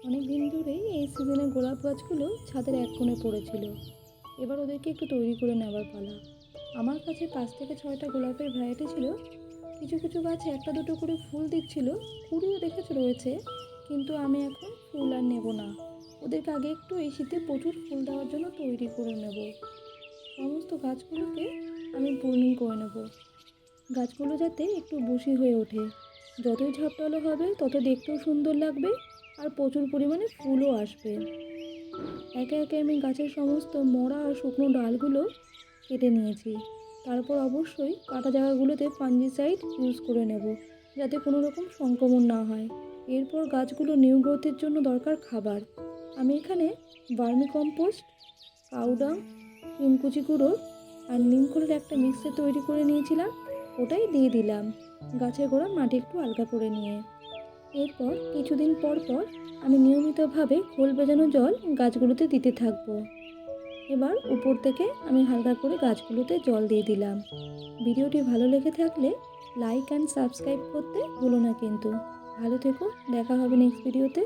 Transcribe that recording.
অনেক দিন ধরেই এই সিজনে গোলাপ গাছগুলো ছাদের এক কোণে পড়েছিল। এবার ওদেরকে একটু তৈরি করে নেবার পালা। আমার কাছে 5 থেকে 6টা গোলাপের ভ্যারাইটি ছিল। কিছু কিছু গাছে একটা দুটো করে ফুল দিচ্ছিল, কুড়িও দেখেছো রয়েছে। কিন্তু আমি এখন ফুল আর নেব না, ওদেরকে আগে একটু এই শীতে প্রচুর ফুল দেওয়ার জন্য তৈরি করে নেব। সমস্ত গাছগুলোকে আমি প্রুনিং করে নেব, গাছগুলো যাতে একটু বুশি হয়ে ওঠে। যতই ঝাপটালো হবে তত দেখতেও সুন্দর লাগবে, আর প্রচুর পরিমাণে ফুলও আসবে। একে একে আমি গাছের সমস্ত মরা আর শুকনো ডালগুলো কেটে নিয়েছি। তারপর অবশ্যই কাটা জায়গাগুলোতে ফাঙ্গিসাইড ইউজ করে নেব, যাতে কোনো রকম সংক্রমণ না হয়। এরপর গাছগুলো নিউ গ্রোথের জন্য দরকার খাবার। আমি এখানে ভার্মি কম্পোস্ট, কাউডাং, নিমকুচি গুঁড়ো আর নিমখোলের একটা মিক্সচার তৈরি করে নিয়েছিলাম, ওটাই দিয়ে দিলাম, গাছের গোড়ার মাটি একটু হালকা করে নিয়ে। এরপর কিছুদিন পর পর আমি নিয়মিতভাবে খোল ভেজানো জল গাছগুলোতে দিতে থাকবো। এবার উপর থেকে আমি হালকা করে গাছগুলোতে জল দিয়ে দিলাম। ভিডিওটি ভালো লেগে থাকলে লাইক অ্যান্ড সাবস্ক্রাইব করতে ভুলো না কিন্তু। ভালো থেকো, দেখা হবে নেক্সট ভিডিওতে।